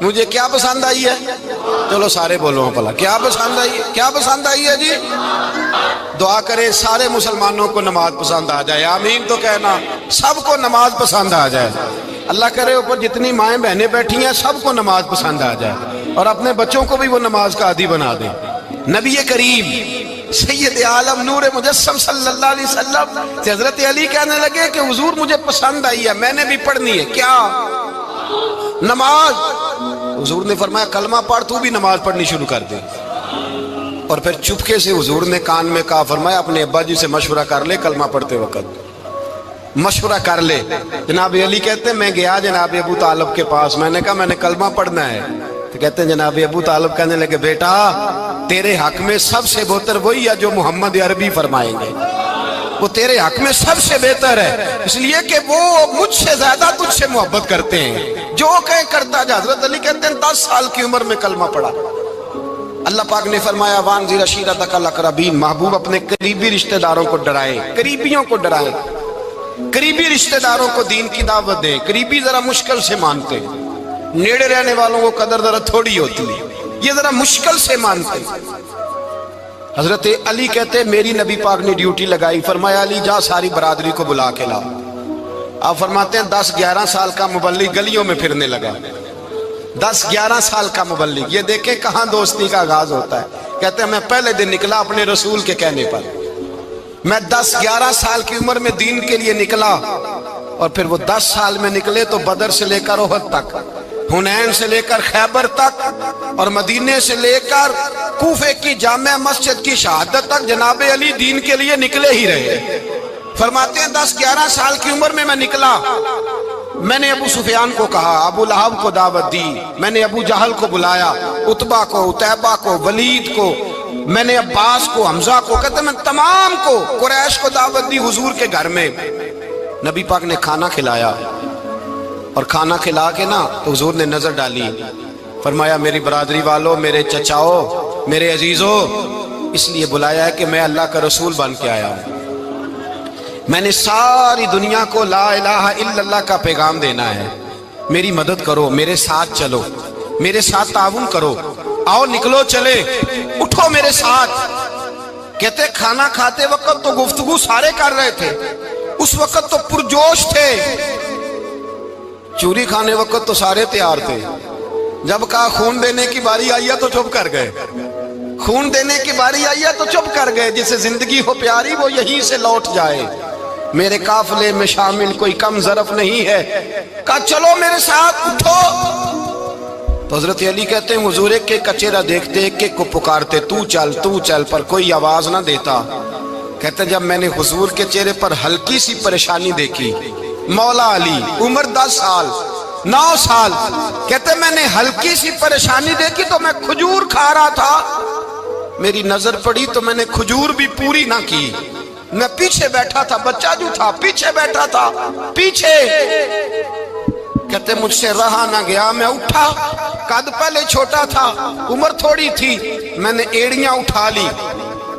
مجھے کیا پسند آئی ہے؟ چلو سارے بولو پلا کیا پسند آئی ہے؟ کیا پسند آئی ہے جی؟ دعا کرے سارے مسلمانوں کو نماز پسند آ جائے، آمین تو کہنا، سب کو نماز پسند آ جائے۔ اللہ کرے اوپر جتنی مائیں بہنیں بیٹھی ہیں سب کو نماز پسند آ جائے، اور اپنے بچوں کو بھی وہ نماز کا عادی بنا دیں۔ نبی کریم سید عالم نور مجسم صلی اللہ علیہ وسلم سے حضرت علی کہنے لگے کہ حضور مجھے پسند آئی ہے، میں نے بھی پڑھنی ہے۔ کیا؟ نماز۔ حضور نے فرمایا کلمہ پڑھ، تو بھی نماز پڑھنی شروع کر دے۔ اور پھر چپکے سے حضور نے کان میں کہا، فرمایا اپنے ابا جی سے مشورہ کر لے کلمہ پڑھتے وقت، مشورہ کر لے۔ جناب علی کہتے ہیں میں گیا جناب ابو طالب کے پاس، میں نے کہا میں نے کلمہ پڑھنا ہے، تو کہتے ہیں جناب ابو طالب کہنے لگے بیٹا تیرے حق میں سب سے بہتر وہی ہے جو محمد عربی فرمائیں گے، وہ تیرے حق میں سب سے بہتر ہے، اس لیے کہ وہ مجھ سے زیادہ تجھ سے محبت کرتے ہیں، جو کہیں کرتا جا۔ حضرت علی کہتے ہیں 10 سال کی عمر میں کلمہ پڑھا۔ اللہ پاک نے فرمایا وانذر عشیرتک الاقربین، محبوب اپنے قریبی رشتہ داروں کو ڈرائیں، قریبیوں کو ڈرائیں، قریبی رشتہ داروں کو دین کی دعوت دیں۔ قریبی ذرا مشکل سے مانتے، نیڑے رہنے والوں کو قدر ذرا تھوڑی ہوتی ہے، یہ ذرا مشکل سے مانتے۔ حضرت علی کہتے ہیں میری نبی پاک نے ڈیوٹی لگائی، فرمایا علی جا ساری برادری کو بلا کے لا۔ آپ فرماتے ہیں 10-11 سال کا مبلغ گلیوں میں پھرنے لگا، 10-11 سال کا مبلغ، یہ دیکھیں کہاں دوستی کا آغاز ہوتا ہے۔ کہتے ہیں میں پہلے دن نکلا اپنے رسول کے کہنے پر، میں 10-11 سال کی عمر میں دین کے لیے نکلا، اور پھر وہ 10 سال میں نکلے تو بدر سے لے کر احد تک، حنین سے لے کر خیبر تک، اور مدینے سے لے کر کوفے کی جامع مسجد کی شہادت تک جناب علی دین کے لیے نکلے ہی رہے۔ فرماتے ہیں 10-11 سال کی عمر میں نکلا، میں نے ابو سفیان کو کہا، ابو لہب کو دعوت دی، میں نے ابو جہل کو بلایا، عتبہ کو، عتیبہ کو، ولید کو، میں نے عباس کو، حمزہ کو، کہتے ہیں میں تمام کو، قریش کو دعوت دی حضور کے گھر میں۔ نبی پاک نے کھانا کھلایا، اور کھانا کھلا کے نا تو حضور نے نظر ڈالی، فرمایا میری برادری والوں، میرے چچاؤ، میرے عزیزوں، اس لیے بلایا ہے کہ میں اللہ کا رسول بن کے آیا ہوں، میں نے ساری دنیا کو لا الہ الا اللہ کا پیغام دینا ہے، میری مدد کرو، میرے ساتھ چلو، میرے ساتھ تعاون کرو، آؤ نکلو چلے، اٹھو میرے ساتھ۔ کہتے کھانا کھاتے وقت تو گفتگو سارے کر رہے تھے، اس وقت تو پرجوش تھے، چوری کھانے وقت تو سارے تیار تھے، جب کہا خون دینے کی باری آئی ہے تو چپ کر گئے، خون دینے کی باری آئی ہے تو چپ کر گئے، جسے زندگی ہو پیاری وہ یہیں سے لوٹ جائے، میرے قافلے میں شامل کوئی کم ظرف نہیں ہے، کہا چلو میرے ساتھ اٹھو۔ تو حضرت علی کہتے ہیں حضور ایک ایک کا چہرہ دیکھتے، ایک ایک کو پکارتے، تو چل، پر کوئی آواز نہ دیتا۔ کہتے جب میں نے حضور کے چہرے پر ہلکی سی پریشانی دیکھی، مولا علی عمر 10 سال 9 سال، کہتے میں نے ہلکی سی پریشانی دیکھی تو میں کھجور کھا رہا تھا، میری نظر پڑی تو میں نے کھجور بھی پوری نہ کی، میں پیچھے بیٹھا تھا، بچہ جو تھا پیچھے بیٹھا تھا، پیچھے۔ کہتے مجھ سے رہا نہ گیا، میں اٹھا، قد پہلے چھوٹا تھا، عمر تھوڑی تھی، میں نے ایڑیاں اٹھا لی،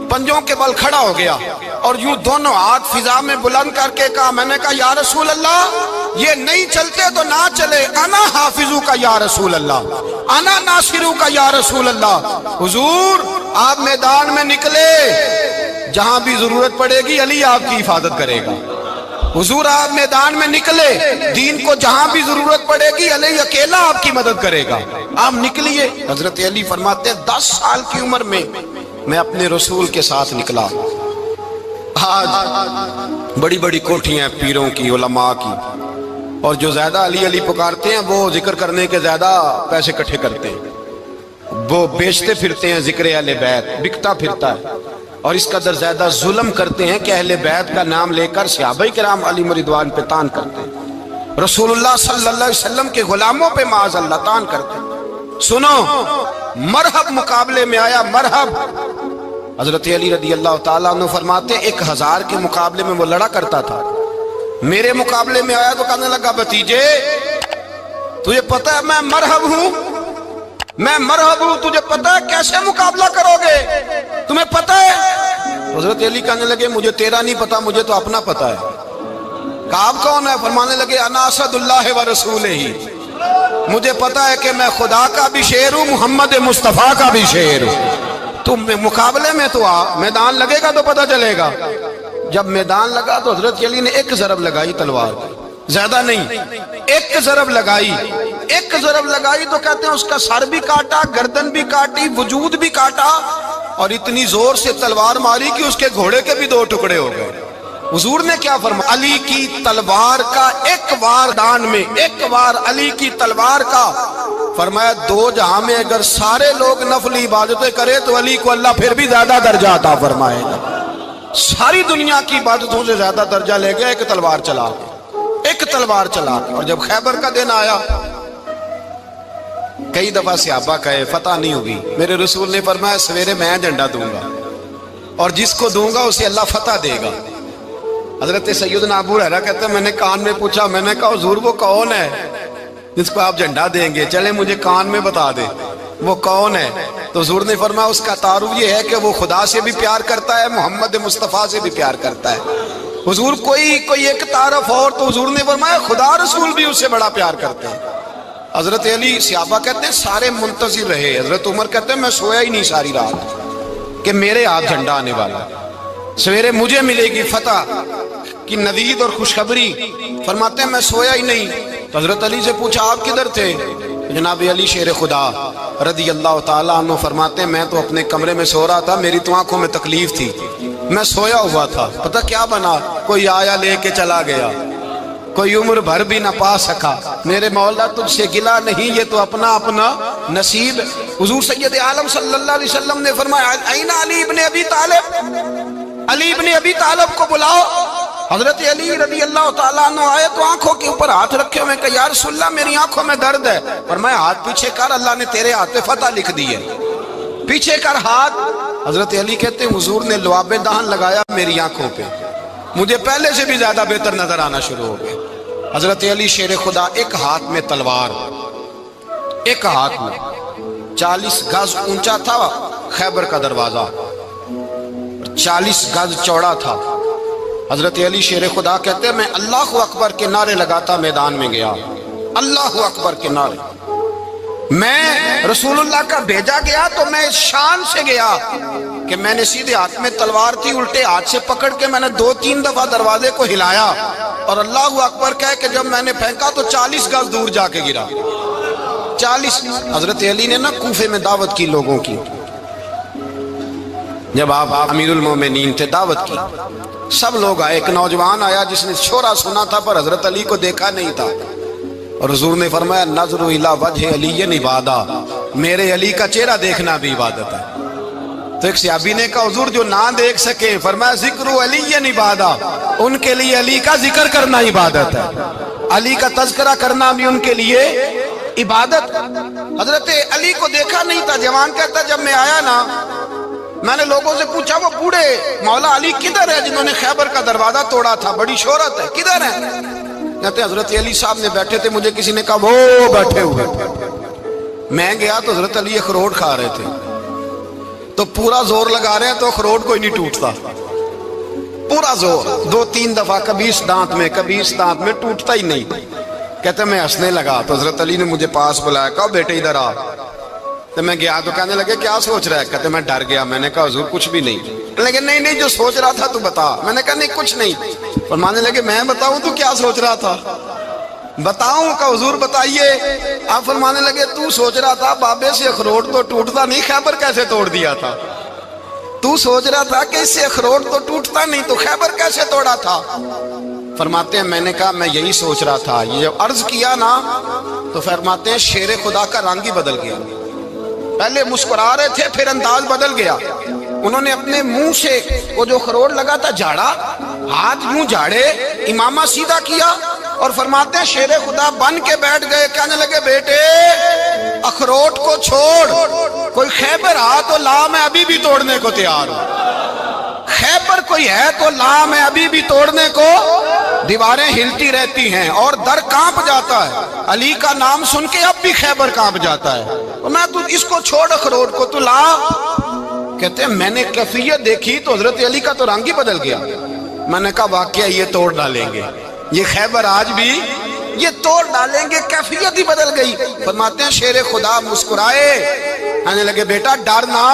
پنجوں کے بل کھڑا ہو گیا، اور یوں دونوں ہاتھ فضا میں بلند کر کے کہا، میں نے کہا یا رسول اللہ یہ نہیں چلتے تو نہ چلے، انا حافظو کا یا رسول اللہ، انا ناصرو کا یا رسول اللہ۔ حضور آپ میدان میں نکلے، جہاں بھی ضرورت پڑے گی علی آپ کی حفاظت کرے گا، حضور آپ میدان میں نکلے، دین کو جہاں بھی ضرورت پڑے گی علی اکیلا آپ کی مدد کرے گا، آپ نکلیے۔ حضرت علی فرماتے ہیں 10 سال کی عمر میں میں اپنے رسول کے ساتھ نکلا۔ آج بڑی بڑی کوٹھیاں پیروں کی، علماء کی، اور جو زیادہ علی علی پکارتے ہیں وہ ذکر کرنے کے زیادہ پیسے اکٹھے کرتے ہیں، وہ بیچتے پھرتے ہیں، ذکر اہل بیت بکتا پھرتا ہے، اور اس قدر زیادہ ظلم کرتے ہیں کہ اہل بیت کا نام لے کر صحابہ کرام علی رضوان پہ تان کرتے ہیں، رسول اللہ صلی اللہ علیہ وسلم کے غلاموں پہ معاذ اللہ تان کرتے ہیں۔ سنو مرحب مقابلے میں آیا، مرحب۔ حضرت علی رضی اللہ تعالیٰ عنہ فرماتے 1000 کے مقابلے میں وہ لڑا کرتا تھا، میرے مقابلے میں آیا تو کہنے لگا بھتیجے تجھے پتا ہے میں مرحب ہوں، میں مرحب ہوں، تجھے پتا ہے کیسے مقابلہ کرو گے، تمہیں پتا ہے؟ حضرت علی کہنے لگے مجھے تیرا نہیں پتا، مجھے تو اپنا پتا ہے۔ کہا آپ کون ہے؟ فرمانے لگے انا اسد اللہ و رسولہ، مجھے پتا ہے کہ میں خدا کا بھی شیر ہوں، محمد مصطفیٰ کا بھی شیر ہوں۔ تم مقابلے میں تو آ، میدان لگے گا تو پتہ چلے گا۔ جب میدان لگا تو حضرت علی نے ایک ضرب لگائی تلوار، زیادہ نہیں، ایک ضرب لگائی، ایک ضرب لگائی تو کہتے ہیں اس کا سر بھی کاٹا، گردن بھی کاٹی، وجود بھی کاٹا، اور اتنی زور سے تلوار ماری کہ اس کے گھوڑے کے بھی دو ٹکڑے ہو گئے۔ حضور نے کیا فرمایا؟ علی کی تلوار کا ایک وار دان میں، ایک وار علی کی تلوار کا، فرمایا دو جہاں میں اگر سارے لوگ نفل عبادتیں کرے تو علی کو اللہ پھر بھی زیادہ درجہ عطا فرمائے گا۔ ساری دنیا کی عبادتوں سے زیادہ درجہ لے گیا ایک تلوار چلا کے، ایک تلوار چلا کے۔ اور جب خیبر کا دن آیا، کئی دفعہ صحابہ کہے فتح نہیں ہوگی، میرے رسول نے فرمایا سویرے میں جھنڈا دوں گا اور جس کو دوں گا اسے اللہ فتح دے گا۔ حضرت سیدنا ابو ہریرہ کہتے ہیں میں نے کان میں پوچھا، میں نے کہا حضور وہ کون ہے جس کو آپ جھنڈا دیں گے؟ چلے مجھے کان میں بتا دے وہ کون ہے۔ تو حضور نے فرمایا اس کا تعارف یہ ہے کہ وہ خدا سے بھی پیار کرتا ہے، محمد مصطفیٰ سے بھی پیار کرتا ہے۔ حضور کوئی ایک تعارف اور، تو حضور نے فرمایا خدا رسول بھی اس سے بڑا پیار کرتے ہیں۔ حضرت علی، صحابہ کہتے ہیں سارے منتظر رہے۔ حضرت عمر کہتے ہیں میں سویا ہی نہیں ساری رات کہ میرے ہاتھ جھنڈا آنے والا، سویرے مجھے ملے گی فتح کی نوید اور خوشخبری۔ فرماتے ہیں میں سویا ہی نہیں۔ تو حضرت علی سے پوچھا آپ کدھر تھے؟ جناب علی شیر خدا رضی اللہ تعالیٰ عنہ فرماتے ہیں میں تو اپنے کمرے میں سو رہا تھا، میری تو آنکھوں میں تکلیف تھی، میں سویا ہوا تھا، پتہ کیا بنا؟ کوئی آیا لے کے چلا گیا، کوئی عمر بھر بھی نہ پا سکا۔ میرے مولا تجھ سے گلا نہیں، یہ تو اپنا اپنا نصیب ہے۔ حضور سید عالم صلی اللہ علیہ وسلم نے فرمایا این علی ابن ابی طالب، علی ابن ابی طالب کو بلاؤ۔ حضرت علی رضی اللہ تعالیٰ عنہ آئے تو آنکھوں کے اوپر ہاتھ رکھے ہوئے کہ یا رسول اللہ میری آنکھوں میں درد ہے۔ فرمایا ہاتھ پیچھے کر، اللہ نے تیرے ہاتھ پہ فتح لکھ دی ہے، پیچھے کر ہاتھ۔ حضرت علی کہتے ہیں حضور نے لعاب دہن لگایا میری آنکھوں پہ، مجھے پہلے سے بھی زیادہ بہتر نظر آنا شروع ہو گئے۔ حضرت علی شیر خدا، ایک ہاتھ میں تلوار، ایک ہاتھ میں 40 گز اونچا تھا خیبر کا دروازہ، 40 گز چوڑا تھا۔ حضرت علی شیر خدا کہتے ہیں میں اللہ اکبر کے نعرے لگاتا میدان میں گیا، اللہ اکبر کے نعرے۔ میں رسول اللہ کا بھیجا گیا تو میں اس شان سے گیا کہ میں نے سیدھے ہاتھ میں تلوار تھی، الٹے ہاتھ سے پکڑ کے میں نے 2-3 دفعہ دروازے کو ہلایا اور اللہ اکبر کہہ کہ جب میں نے پھینکا تو 40 گز دور جا کے گرا، 40۔ حضرت علی نے نا کوفے میں دعوت کی لوگوں کی، جب آپ امیر المومنین تھے، دعوت کی، سب لوگ آئے۔ ایک نوجوان آیا جس نے شورا سنا تھا پر حضرت علی کو دیکھا نہیں تھا، اور حضور نے فرمایا نظر الی وجہ علی عبادہ، میرے علی کا چہرہ دیکھنا بھی عبادت ہے۔ تو ایک صحابی نے کہا حضور جو نہ دیکھ سکے، فرمایا ذکر علی عبادہ، ان کے لیے علی کا ذکر کرنا عبادت ہے، علی کا تذکرہ کرنا بھی ان کے لیے عبادت۔ حضرت علی کو دیکھا نہیں تھا۔ جوان کہتا جب میں آیا نا، میں نے لوگوں سے پوچھا وہ بوڑھے مولا علی کدھر ہے جنہوں نے خیبر کا دروازہ توڑا تھا، بڑی شہرت ہے، کدھر ہے؟ کہتے حضرت علی صاحب نے بیٹھے تھے، مجھے کسی نے کہا وہ بیٹھے ہوئے۔ میں گیا تو حضرت علی اخروٹ کھا رہے تھے، تو پورا زور لگا رہے ہیں تو اخروٹ کوئی نہیں ٹوٹتا، پورا زور 2-3 دفعہ، کبھی اس دانت میں کبھی اس دانت میں، ٹوٹتا ہی نہیں۔ کہتے میں ہنسنے لگا تو حضرت علی نے مجھے پاس بلایا، کہا بیٹے ادھر آ۔ تو میں گیا تو کہنے لگے کیا سوچ رہا ہے؟ کہتے میں ڈر گیا۔ میں نے کہا حضور کچھ بھی نہیں۔ لیکن نہیں جو سوچ رہا تھا تو بتا۔ میں نے کہا نہیں کچھ نہیں۔ فرمانے لگے میں بتاؤں تو کیا سوچ رہا تھا؟ بتاؤں؟ کہ حضور بتائیے۔ آپ فرمانے لگے تو سوچ رہا تھا بابے سے اخروٹ تو ٹوٹتا نہیں، خیبر کیسے توڑ دیا تھا؟ تو سوچ رہا تھا کہ اس سے اخروٹ تو ٹوٹتا نہیں تو خیبر کیسے توڑا تھا؟ فرماتے ہیں میں نے کہا میں یہی سوچ رہا تھا۔ یہ عرض کیا نا تو فرماتے ہیں شیر خدا کا رنگ ہی بدل گیا، پہلے مسکرا رہے تھے پھر انداز بدل گیا۔ انہوں نے اپنے منہ سے وہ جو خروٹ لگا تھا جھاڑا، ہاتھ منہ جھاڑے، امامہ سیدھا کیا اور فرماتے ہیں شیر خدا بن کے بیٹھ گئے۔ کہنے لگے بیٹے اخروٹ کو چھوڑ، کوئی خیبر آ تو لا، میں ابھی بھی توڑنے کو تیار ہوں۔ خیبر کوئی ہے تو لا، میں ابھی بھی توڑنے کو۔ دیواریں ہلتی رہتی ہیں اور در کانپ جاتا ہے، علی کا نام سن کے اب بھی خیبر کانپ جاتا ہے۔ میں تو اس کو چھوڑ اخروٹ کو تو لا۔ کہتے ہیں میں نے کیفیت دیکھی تو حضرت علی کا تو رنگ ہی بدل گیا۔ میں نے کہا واقعہ یہ توڑ ڈالیں گے، یہ خیبر آج بھی یہ توڑ ڈالیں گے، کیفیت ہی بدل گئی۔ فرماتے ہیں شیر خدا مسکرائے، کہنے لگے بیٹا ڈرنا،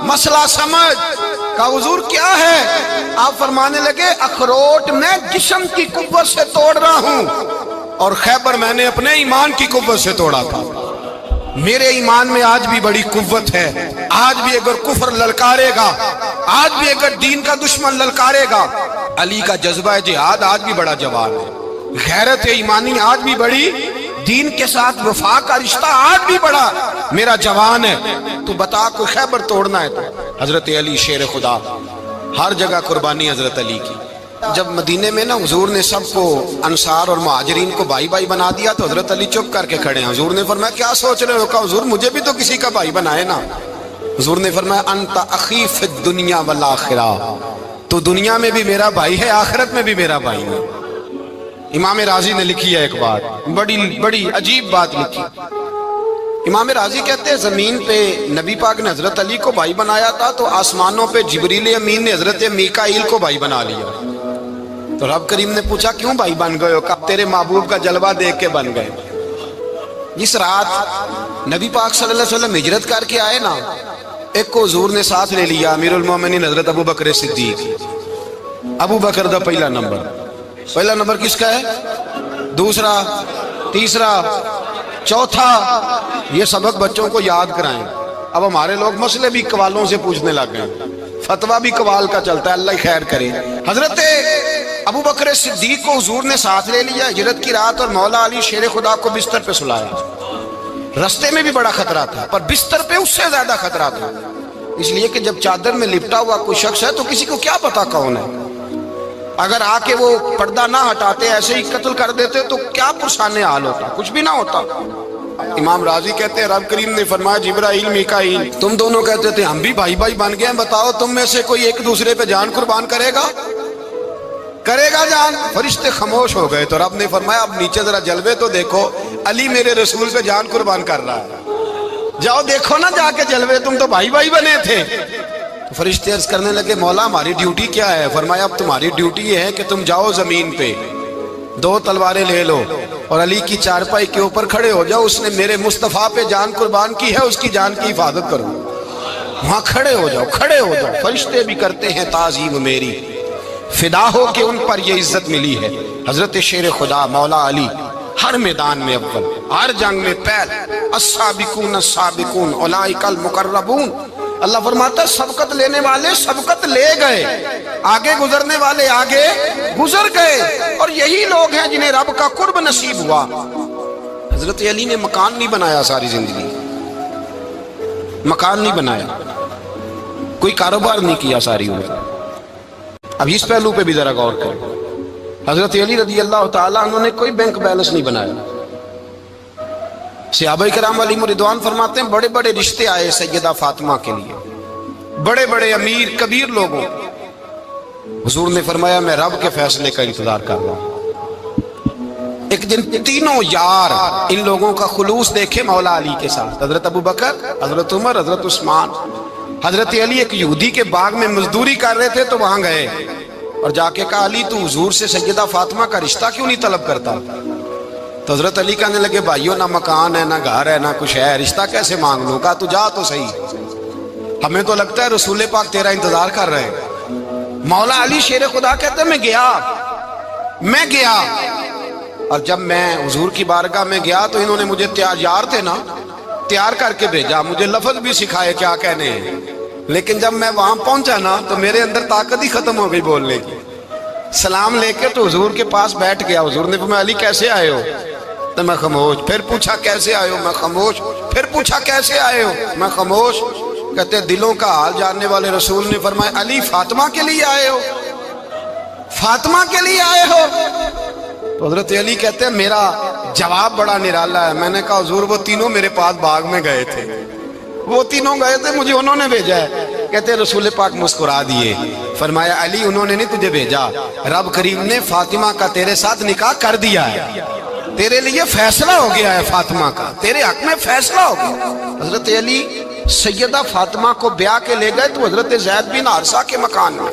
مسئلہ سمجھ۔ کہا حضور کیا ہے؟ آپ فرمانے لگے اخروٹ میں جسم کی قوت سے توڑ رہا ہوں، اور خیبر میں نے اپنے ایمان کی قوت سے توڑا تھا۔ میرے ایمان میں آج بھی بڑی قوت ہے، آج بھی اگر کفر للکارے گا، آج بھی اگر دین کا دشمن للکارے گا، علی کا جذبہ جہاد آج بھی بڑا جوان ہے، غیرت ایمانی آج بھی بڑی، دین کے ساتھ وفا کا رشتہ آج بھی بڑا میرا جوان ہے۔ تو بتا کوئی خیبر توڑنا ہے تو حضرت علی شیر خدا، ہر جگہ قربانی حضرت علی کی۔ جب مدینے میں نا حضور نے سب کو انصار اور مہاجرین کو بھائی بھائی بنا دیا تو حضرت علی چپ کر کے کھڑے ہیں۔ حضور نے فرمایا کیا سوچ رہے ہو؟ کہا حضور مجھے بھی تو کسی کا بھائی بنائے نا۔ حضور نے فرمایا انت اخی فی الدنیا والآخرہ، تو دنیا میں بھی میرا بھائی ہے، آخرت میں بھی میرا بھائی ہے۔ امام راضی نے لکھی ہے ایک بات، بڑی عجیب بات لکھی۔ امام راضی کہتے ہیں زمین پہ نبی پاک نے حضرت علی کو بھائی بنایا تھا تو آسمانوں پہ جبریل امین نے حضرت میکائیل کو بھائی بنا لیا۔ تو رب کریم نے پوچھا کیوں بھائی بن گئے ہو؟ کہا تیرے محبوب کا جلوہ دیکھ کے بن گئے۔ جس رات نبی پاک صلی اللہ علیہ وسلم ہجرت کر کے آئے نا، ایک کو حضور نے ساتھ لے لیا، امیر المومنین حضرت ابو بکر صدیق۔ ابو بکر دا پہلا نمبر کس کا ہے؟ دوسرا، تیسرا، چوتھا۔ یہ سبق بچوں کو یاد کرائیں۔ اب ہمارے لوگ مسئلے بھی قوالوں سے پوچھنے لگ گئے، فتویٰ بھی قوال کا چلتا ہے، اللہ خیر کرے۔ حضرت ابو بکر صدیق کو حضور نے ساتھ لے لیا ہجرت کی رات، اور مولا علی شیر خدا کو بستر پہ سلایا۔ رستے میں بھی بڑا خطرہ تھا، پر بستر پہ اس سے زیادہ خطرہ تھا، اس لیے کہ جب چادر میں لپٹا ہوا کوئی شخص ہے تو کسی کو کیا پتا کون ہے، اگر آ کے وہ پردہ نہ ہٹاتے ایسے ہی قتل کر دیتے تو کیا پرسان حال ہوتا، کچھ بھی نہ ہوتا۔ امام راضی کہتے ہیں رب کریم نے فرمایا جبرائیل میکائیل تم دونوں کہتے تھے ہم بھی بھائی بھائی بن گئے ہیں، بتاؤ تم میں سے کوئی ایک دوسرے پہ جان قربان کرے گا جان؟ فرشتے خاموش ہو گئے تو رب نے فرمایا اب نیچے ذرا جلوے تو دیکھو، علی میرے رسول پہ جان قربان کر رہا ہے، جاؤ دیکھو نا جا کے جلوے، تم تو بھائی بھائی بنے تھے۔ فرشتے عرض کرنے لگے مولا ہماری ڈیوٹی کیا ہے؟ فرمایا اب تمہاری ڈیوٹی یہ ہے کہ تم جاؤ زمین پہ 2 تلواریں لے لو اور علی کی چارپائی کے اوپر کھڑے ہو جاؤ، اس نے میرے مصطفیٰ پہ جان قربان کی ہے، اس کی جان کی حفاظت کرو۔ وہاں کھڑے ہو جاؤ۔ فرشتے بھی کرتے ہیں تعظیم میری، فدا ہو کہ ان پر یہ عزت ملی ہے۔ حضرت شیر خدا مولا علی ہر میدان میں اول، ہر جنگ میں پہل، السابقون السابقون اولئک المقربون۔ اللہ فرماتا ہے سبقت لینے والے سبقت لے گئے، آگے گزرنے والے آگے گزر گئے، اور یہی لوگ ہیں جنہیں رب کا قرب نصیب ہوا۔ حضرت علی نے مکان نہیں بنایا، ساری زندگی مکان نہیں بنایا، کوئی کاروبار نہیں کیا ساری عمر۔ اب اس پہلو پہ بھی ذرا غور کریں، حضرت علی رضی اللہ تعالیٰ انہوں نے کوئی بینک بیلنس نہیں بنایا۔ صحابہ کرام علیہم رضوان فرماتے ہیں بڑے بڑے رشتے آئے سیدہ فاطمہ کے لیے، بڑے بڑے امیر کبیر لوگوں، حضور نے فرمایا میں رب کے فیصلے کا انتظار کر رہا ہوں۔ ایک دن تینوں یار ان لوگوں کا خلوص دیکھے مولا علی کے ساتھ، حضرت ابو بکر، حضرت عمر، حضرت عثمان۔ حضرت علی ایک یہودی کے باغ میں مزدوری کر رہے تھے تو وہاں گئے اور جا کے کہا علی تو حضور سے سیدہ فاطمہ کا رشتہ کیوں نہیں طلب کرتا؟ تو حضرت علی کہنے لگے بھائیو نہ مکان ہے، نہ گھر ہے، نہ کچھ ہے، رشتہ کیسے مانگ لوں؟ کہا تو جا تو صحیح، ہمیں تو لگتا ہے رسول پاک تیرا انتظار کر رہے ہیں۔ مولا علی شیر خدا کہتے ہیں میں گیا اور جب میں حضور کی بارگاہ میں گیا تو انہوں نے مجھے یار تھے نا، تیار کر کے بھیجا، مجھے لفظ بھی سکھائے کیا کہنے ہیں، لیکن جب میں وہاں پہنچا نا تو میرے اندر طاقت ہی ختم ہو گئی بولنے کی۔ سلام لے کے تو حضور کے پاس بیٹھ گیا، حضور نے فرمایا علی کیسے آئے ہو؟ تو میں خاموش، پھر پوچھا کیسے آئے ہو؟ میں خاموش، پھر پوچھا کیسے آئے ہو؟ میں خاموش۔ کہتے دلوں کا حال جاننے والے رسول نے فرمایا علی فاطمہ کے لیے آئے ہو؟ فاطمہ کے لیے آئے ہو؟ تو حضرت علی کہتے ہیں میرا جواب بڑا نرالا ہے۔ میں نے کہا حضور وہ تینوں میرے پاس باغ میں گئے تھے، وہ تینوں گئے تھے، مجھے انہوں نے بھیجا ہے۔ کہتے ہیں رسول پاک مسکرا دیے، فرمایا علی انہوں نے نہیں تجھے بھیجا، رب کریم نے فاطمہ کا تیرے ساتھ نکاح کر دیا ہے، تیرے لیے فیصلہ ہو گیا ہے، فاطمہ کا تیرے حق میں فیصلہ ہو گیا۔ حضرت علی سیدہ فاطمہ کو بیاہ کے لے گئے تو حضرت زید بن حارثہ کے مکان میں،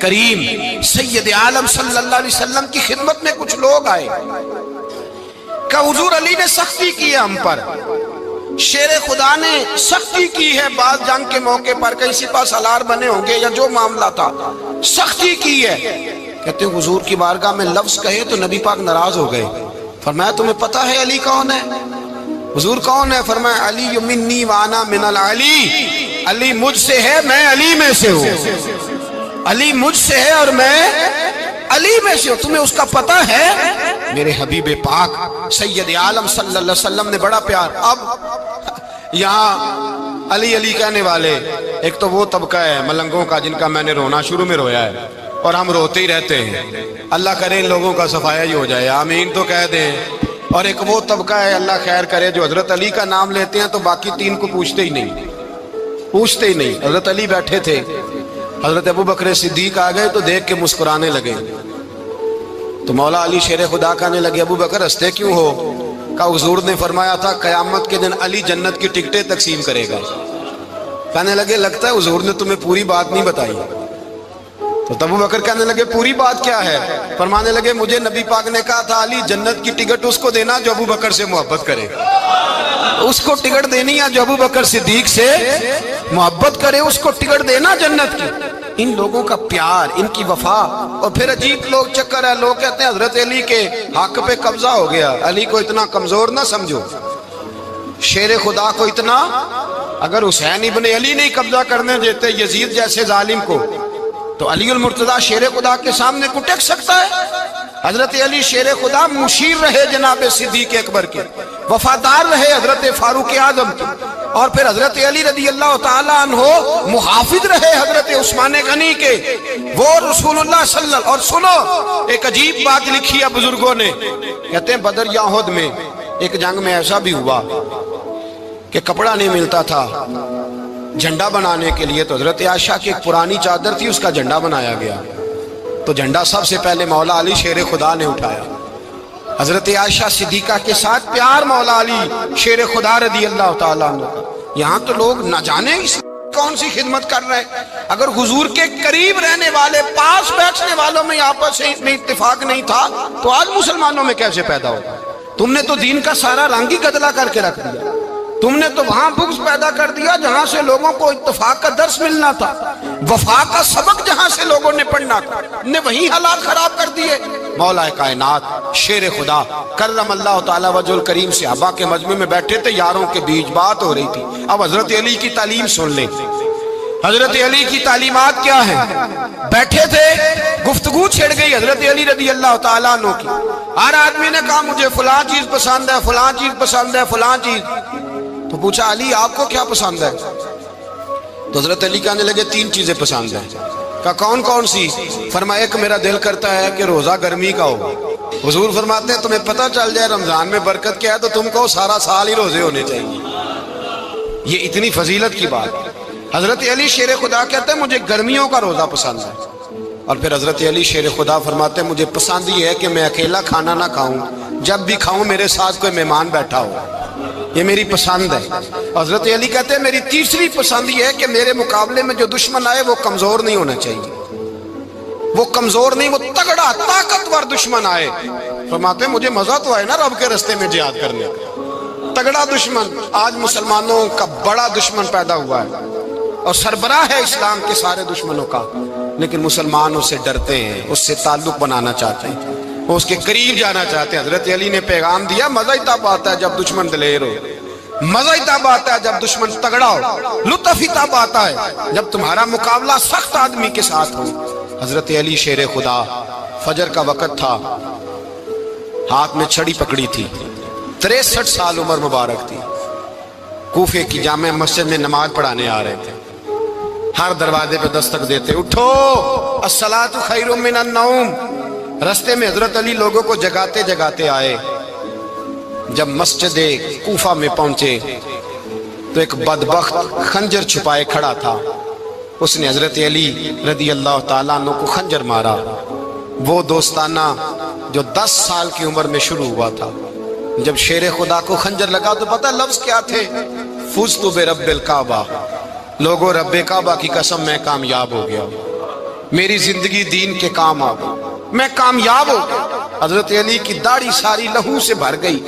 کریم سید عالم صلی اللہ علیہ وسلم کی خدمت میں کچھ لوگ آئے کہ حضور علی نے سختی کی ہے ہم پر، شیر خدا نے سختی کی ہے، بعض جنگ کے موقع پر کہیں سپہ سالار بنے ہوں گے یا جو معاملہ تھا سختی کی ہے۔ کہتے ہیں حضور کی بارگاہ میں لفظ کہے تو نبی پاک ناراض ہو گئے۔ فرمایا تمہیں پتہ ہے علی کون ہے؟ حضور کون ہے؟ فرمایا علی منی وانا من العلی، علی مجھ سے ہے میں علی میں سے ہوں، علی مجھ سے ہے اور میں علی میں سے ہوں، تمہیں اس کا پتہ ہے؟ میرے حبیب پاک سید عالم صلی اللہ علیہ وسلم نے بڑا پیار۔ اب یہاں علی علی کہنے والے ایک تو وہ طبقہ ہے ملنگوں کا جن کا میں نے رونا شروع میں رویا ہے اور ہم روتے ہی رہتے ہیں، اللہ کرے ان لوگوں کا صفایا ہی ہو جائے، آمین تو کہہ دیں۔ اور ایک وہ طبقہ ہے اللہ خیر کرے جو حضرت علی کا نام لیتے ہیں تو باقی تین کو پوچھتے ہی نہیں، پوچھتے ہی نہیں۔ حضرت علی بیٹھے تھے، حضرت ابو بکر صدیق آ گئے تو دیکھ کے مسکرانے لگے، تو مولا علی شیر خدا کہنے لگے ابو بکر ہنستے کیوں ہو؟ کہ حضور نے فرمایا تھا قیامت کے دن علی جنت کی ٹکٹیں تقسیم کرے گا۔ کہنے لگے لگتا ہے حضور نے تمہیں پوری بات نہیں بتائی۔ تو ابو بکر کہنے لگے پوری بات کیا ہے؟ فرمانے لگے مجھے نبی پاک نے کہا تھا علی جنت کی ٹکٹ اس کو دینا جو ابو بکر سے محبت کرے، اس کو ٹکٹ دینی ہے جو ابو بکر صدیق سے محبت کرے، اس کو ٹکٹ دینا جنت کی۔ ان لوگوں کا پیار، ان کی وفا۔ اور پھر عجیب لوگ چکر ہے، لوگ کہتے ہیں حضرت علی کے حق پہ قبضہ ہو گیا، علی کو اتنا کمزور نہ سمجھو، شیر خدا کو اتنا، اگر حسین ابن علی نہیں قبضہ کرنے دیتے یزید جیسے ظالم کو تو علی المرتضیٰ شیر خدا کے سامنے کو ٹک سکتا ہے؟ حضرت علی شیر خدا مشیر رہے جناب صدیق اکبر کے، وفادار رہے حضرت فاروق اعظم کے، اور پھر حضرت علی رضی اللہ تعالیٰ عنہ محافظ رہے حضرت عثمان غنی کے، وہ رسول اللہ صلی اللہ علیہ وسلم۔ اور سنو ایک عجیب بات لکھی ہے بزرگوں نے، کہتے ہیں بدر یا احد میں ایک جنگ میں ایسا بھی ہوا کہ کپڑا نہیں ملتا تھا جھنڈا بنانے کے لیے، تو حضرت عائشہ کی ایک پرانی چادر تھی اس کا جھنڈا بنایا گیا، تو جھنڈا سب سے پہلے مولا علی شیر خدا نے اٹھایا۔ حضرت عائشہ صدیقہ کے ساتھ پیار مولا علی شیر خدا رضی اللہ تعالیٰ عنہ۔ یہاں تو لوگ نہ جانے کون سی خدمت کر رہے ہیں۔ اگر حضور کے قریب رہنے والے پاس بیٹھنے والوں میں آپس میں اتفاق نہیں تھا تو آج مسلمانوں میں کیسے پیدا ہوگا؟ تم نے تو دین کا سارا رنگ ہی گدلا کر کے رکھ دیا، تم نے تو وہاں بغض پیدا کر دیا جہاں سے لوگوں کو اتفاق کا درس ملنا تھا، وفا کا سبق جہاں سے لوگوں نے پڑھنا تھا، نے وہی حالات خراب کر دیے۔ مولا کائنات شیر خدا کرم اللہ تعالیٰ وجہ الکریم صحابہ کے مجمع میں بیٹھے تھے، یاروں کے بیچ بات ہو رہی تھی۔ اب حضرت علی کی تعلیم سن لیں، حضرت علی کی تعلیمات کیا ہیں؟ بیٹھے تھے، گفتگو چھڑ گئی حضرت علی رضی اللہ تعالیٰ عنہ کی، ہر آدمی نے کہا مجھے فلاں چیز پسند ہے، فلاں چیز پسند ہے، فلاں چیز۔ تو پوچھا علی آپ کو کیا پسند ہے؟ تو حضرت علی کہنے لگے تین چیزیں پسند ہیں۔ کہا کون کون سی؟ فرمایا ایک میرا دل کرتا ہے کہ روزہ گرمی کا ہو۔ حضور فرماتے ہیں تمہیں پتہ چل جائے رمضان میں برکت کیا ہے تو تم کو سارا سال ہی روزے ہونے چاہیے، یہ اتنی فضیلت کی بات۔ حضرت علی شیر خدا کہتے ہیں مجھے گرمیوں کا روزہ پسند ہے۔ اور پھر حضرت علی شیر خدا فرماتے ہیں مجھے پسند یہ ہے کہ میں اکیلا کھانا نہ کھاؤں، جب بھی کھاؤں میرے ساتھ کوئی مہمان بیٹھا ہو، یہ میری پسند ہے۔ حضرت علی کہتے ہیں میری تیسری پسند یہ ہے کہ میرے مقابلے میں جو دشمن آئے وہ کمزور نہیں ہونا چاہیے، وہ کمزور نہیں، وہ تگڑا طاقتور دشمن آئے۔ فرماتے ہیں مجھے مزہ تو آئے نا رب کے رستے میں جہاد کرنے کا، تگڑا دشمن۔ آج مسلمانوں کا بڑا دشمن پیدا ہوا ہے اور سربراہ ہے اسلام کے سارے دشمنوں کا، لیکن مسلمان اس سے ڈرتے ہیں، اس سے تعلق بنانا چاہتے ہیں، وہ اس کے قریب جانا چاہتے ہیں۔ حضرت علی نے پیغام دیا مزہ ہی تب آتا ہے جب دشمن دلیر ہو، مزہ ہی تب آتا ہے جب دشمن تگڑا ہو، لطف ہی تب آتا ہے جب تمہارا مقابلہ سخت آدمی کے ساتھ ہو۔ حضرت علی شیر خدا، فجر کا وقت تھا، ہاتھ میں چھڑی پکڑی تھی، 63 سال عمر مبارک تھی، کوفے کی جامع مسجد میں نماز پڑھانے آ رہے تھے۔ ہر دروازے پہ دستک دیتے اٹھو الصلاۃ خیر من النوم۔ رستے میں حضرت علی لوگوں کو جگاتے جگاتے آئے۔ جب مسجد کوفہ میں پہنچے تو ایک بدبخت خنجر چھپائے کھڑا تھا، اس نے حضرت علی رضی اللہ تعالیٰ عنہ کو خنجر مارا۔ وہ دوستانہ جو 10 سال کی عمر میں شروع ہوا تھا، جب شیر خدا کو خنجر لگا تو پتہ لفظ کیا تھے؟ فزت برب الکعبہ، لوگوں رب کعبہ کی قسم میں کامیاب ہو گیا، میری زندگی دین کے کام آ گئی، میں کامیاب ہو گیا۔ حضرت علی کی داڑھی ساری لہو سے بھر گئی،